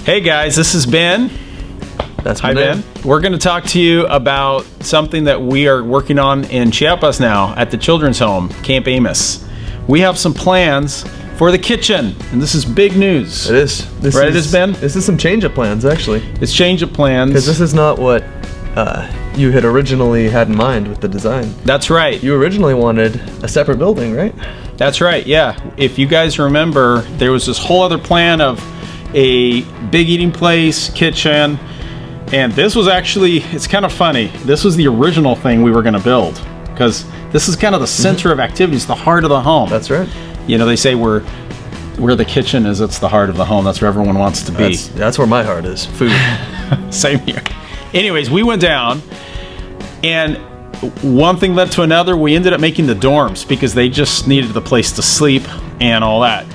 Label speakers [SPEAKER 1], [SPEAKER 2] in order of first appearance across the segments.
[SPEAKER 1] Hey guys, this is Ben.
[SPEAKER 2] That's
[SPEAKER 1] Hi Ben. We're going to talk to you about something that we are working on in Chiapas now at the children's home, Camp Amos. We have some plans for the kitchen, and this is big news.
[SPEAKER 2] It is.
[SPEAKER 1] Right, it is, Ben?
[SPEAKER 2] This is some change of plans, actually.
[SPEAKER 1] It's change of plans.
[SPEAKER 2] Because this is not what you had originally had in mind with the design.
[SPEAKER 1] That's right.
[SPEAKER 2] You originally wanted a separate building, right?
[SPEAKER 1] That's right, yeah. If you guys remember, there was this whole other plan of a big eating place, kitchen, and this was actually, it's kind of funny. This was the original thing we were going to build, because this is kind of the center of activities, the heart of the home.
[SPEAKER 2] That's right.
[SPEAKER 1] You know, they say where the kitchen is, it's the heart of the home. That's where everyone wants to be.
[SPEAKER 2] That's where my heart is, food.
[SPEAKER 1] Same here. Anyways, we went down, and one thing led to another. We ended up making the dorms because they just needed the place to sleep and all that.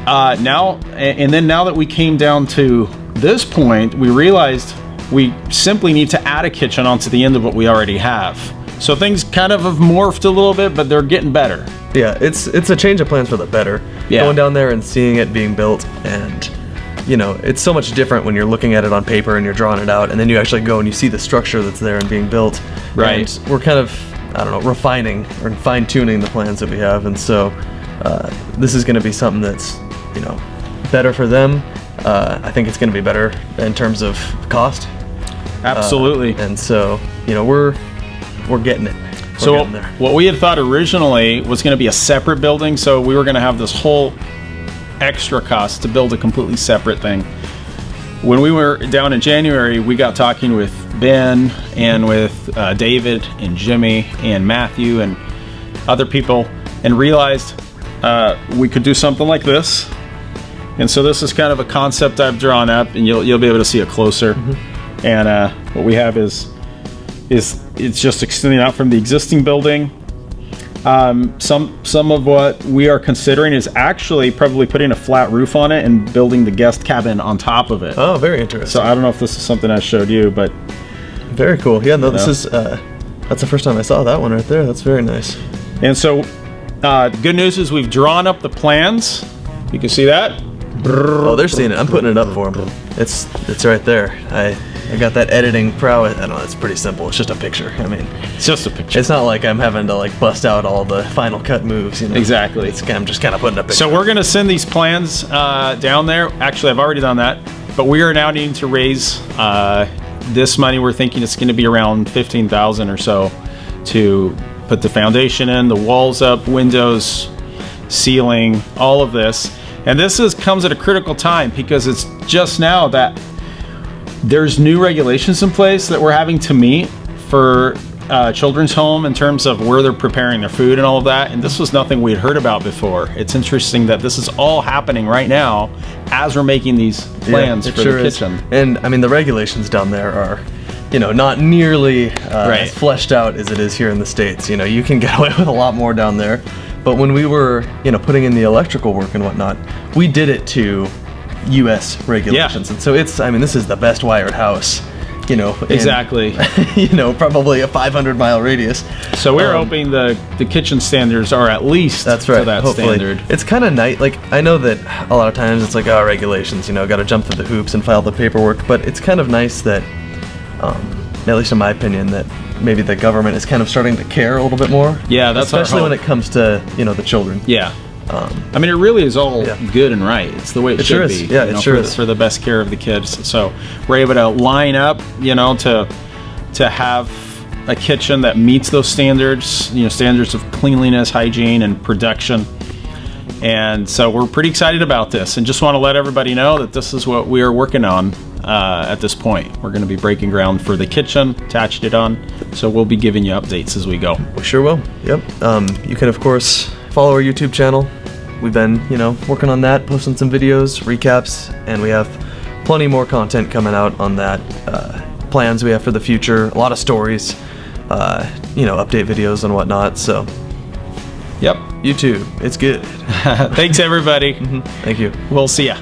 [SPEAKER 1] Now that we came down to this point, we realized we simply need to add a kitchen onto the end of what we already have. So things kind of have morphed a little bit, but they're getting better.
[SPEAKER 2] Yeah, it's a change of plans for the better.
[SPEAKER 1] Yeah.
[SPEAKER 2] Going down there and seeing it being built, and you know, it's so much different when you're looking at it on paper and you're drawing it out, and then you actually go and you see the structure that's there and being built.
[SPEAKER 1] Right.
[SPEAKER 2] And we're kind of, I don't know, refining or fine-tuning the plans that we have, and so this is going to be something that's, you know, better for them. I think it's going to be better in terms of cost.
[SPEAKER 1] Absolutely.
[SPEAKER 2] And so, you know, we're getting it.
[SPEAKER 1] So what we had thought originally was going to be a separate building, so we were going to have this whole extra cost to build a completely separate thing. When we were down in January, we got talking with Ben and with David and Jimmy and Matthew and other people, and realized we could do something like this. And so this is kind of a concept I've drawn up, and you'll be able to see it closer. Mm-hmm. And what we have is it's just extending out from the existing building. Some of what we are considering is actually probably putting a flat roof on it and building the guest cabin on top of it.
[SPEAKER 2] Oh, very interesting.
[SPEAKER 1] So I don't know if this is something I showed you, but
[SPEAKER 2] very cool. Yeah, no, this is that's the first time I saw that one right there. That's very nice.
[SPEAKER 1] And so good news is we've drawn up the plans. You can see that.
[SPEAKER 2] Oh, they're seeing it. I'm putting it up for them. It's right there. I got that editing prowess. I don't know. It's pretty simple. It's just a picture. I mean,
[SPEAKER 1] it's just a picture.
[SPEAKER 2] It's not like I'm having to like bust out all the Final Cut moves. You know?
[SPEAKER 1] Exactly.
[SPEAKER 2] I'm just kind of putting a picture.
[SPEAKER 1] So we're gonna send these plans down there. Actually, I've already done that, but we are now needing to raise this money. We're thinking it's going to be around $15,000 or so to put the foundation in, the walls up, windows, ceiling, all of this. And this comes at a critical time because it's just now that there's new regulations in place that we're having to meet for children's home in terms of where they're preparing their food and all of that. And this was nothing we had heard about before. It's interesting that this is all happening right now as we're making these plans for the kitchen.
[SPEAKER 2] And I mean, the regulations down there are, you know, not nearly as fleshed out as it is here in the States. You know, you can get away with a lot more down there. But when we were, you know, putting in the electrical work and whatnot, we did it to U.S. regulations. Yeah. And so this is the best wired house, you know.
[SPEAKER 1] Exactly.
[SPEAKER 2] You know, probably a 500-mile radius.
[SPEAKER 1] So we're hoping the kitchen standards are at least
[SPEAKER 2] that's right,
[SPEAKER 1] to that
[SPEAKER 2] hopefully.
[SPEAKER 1] standard.
[SPEAKER 2] It's kind of nice. Like, I know that a lot of times it's like, oh, regulations, you know, got to jump through the hoops and file the paperwork. But it's kind of nice that, at least in my opinion, that maybe the government is kind of starting to care a little bit more.
[SPEAKER 1] Yeah, that's
[SPEAKER 2] especially when it comes to, you know, the children.
[SPEAKER 1] Yeah. I mean, it really is all good and right. It's the way it should be.
[SPEAKER 2] Yeah, it sure is.
[SPEAKER 1] For the best care of the kids. So we're able to line up, you know, to have a kitchen that meets those standards, you know, standards of cleanliness, hygiene, and production. And so we're pretty excited about this, and just want to let everybody know that this is what we are working on at this point. We're going to be breaking ground for the kitchen, attached it on, so we'll be giving you updates as we go.
[SPEAKER 2] We sure will. Yep. You can, of course, follow our YouTube channel. We've been, you know, working on that, posting some videos, recaps, and we have plenty more content coming out on that. Plans we have for the future, a lot of stories, you know, update videos and whatnot. So,
[SPEAKER 1] yep,
[SPEAKER 2] YouTube, it's good.
[SPEAKER 1] Thanks, everybody.
[SPEAKER 2] Thank you.
[SPEAKER 1] We'll see ya.